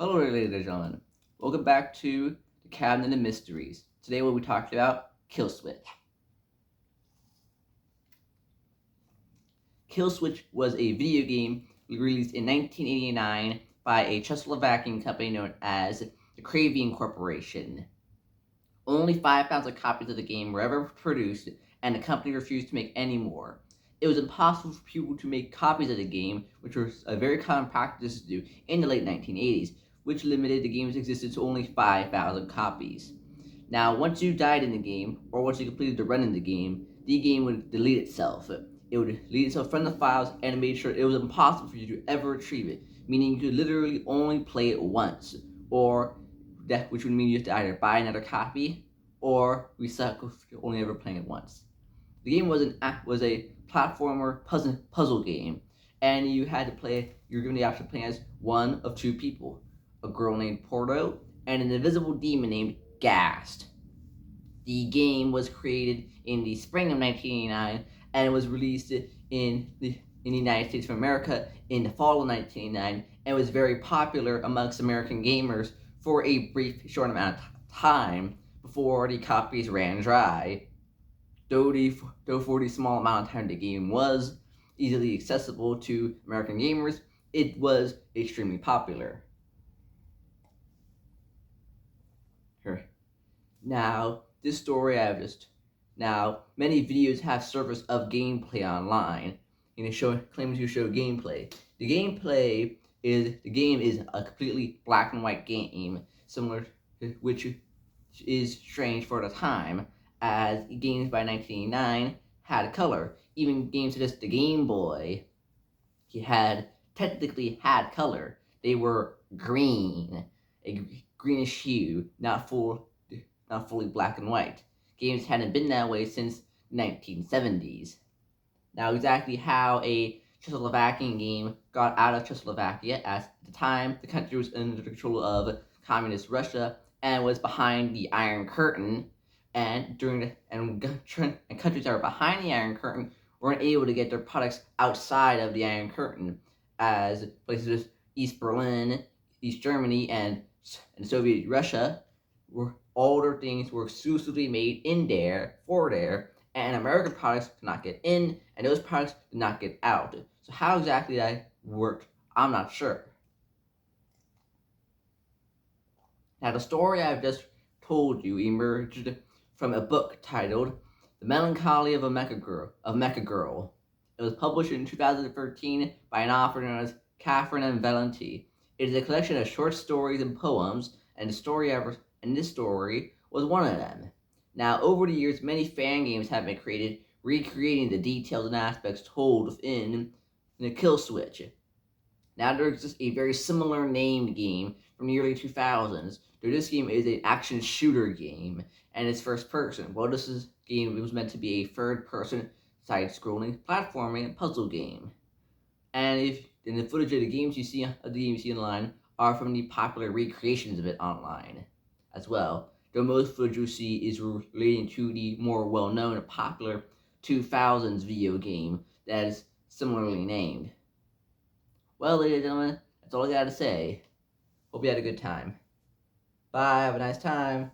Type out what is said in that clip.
Hello, ladies and gentlemen. Welcome back to the Cabinet of Mysteries. Today we'll be talking about Killswitch. Killswitch was a video game released in 1989 by a Czechoslovakian company known as the Kravian Corporation. Only 5,000 copies of the game were ever produced, and the company refused to make any more. It was impossible for people to make copies of the game, which was a very common practice to do in the late 1980s, which limited the game's existence to only 5,000 copies. Now, once you died in the game, or once you completed the run in the game would delete itself. It would delete itself from the files and made sure it was impossible for you to ever retrieve it, meaning you could literally only play it once, or that which would mean you have to either buy another copy or recycle if you're only ever playing it once. The game was a platformer puzzle game, and you were given the option of playing as one of two people, a girl named Porto and an invisible demon named Gast. The game was created in the spring of 1989 and it was released in the United States of America in the fall of 1989 and was very popular amongst American gamers for a brief, short amount of time before the copies ran dry. Though for the small amount of time the game was easily accessible to American gamers, it was extremely popular. Here. Now, this story many videos have surface of gameplay online, claiming to show gameplay. The game is a completely black and white game, which is strange for the time, as games by 1989 had color. Even games such as the Game Boy technically had color. They were green, a greenish hue, not fully black and white. Games hadn't been that way since the 1970s. Now, exactly how a Czechoslovakian game got out of Czechoslovakia, as at the time the country was under the control of communist Russia and was behind the Iron Curtain, and countries that were behind the Iron Curtain weren't able to get their products outside of the Iron Curtain, as places as East Berlin, East Germany, and Soviet Russia all their things were exclusively made in there, for there, and American products could not get in, and those products did not get out. So how exactly that worked, I'm not sure. Now, the story I've just told you emerged from a book titled The Melancholy of a Mecha Girl. It was published in 2013 by an author known as Catherine M. Valenti. It is a collection of short stories and poems, and this story was one of them. Now, over the years, many fan games have been created, recreating the details and aspects told within the Killswitch. Now, there exists a very similar named game from the early 2000s, though this game is an action shooter game, and it's first person. Well, game was meant to be a third-person, side-scrolling, platforming, and puzzle game. And the footage of the games you see online are from the popular recreations of it online as well, though most footage you see is relating to the more well-known and popular 2000s video game that is similarly named. Well, ladies and gentlemen, that's all I gotta say. Hope you had a good time. Bye, have a nice time.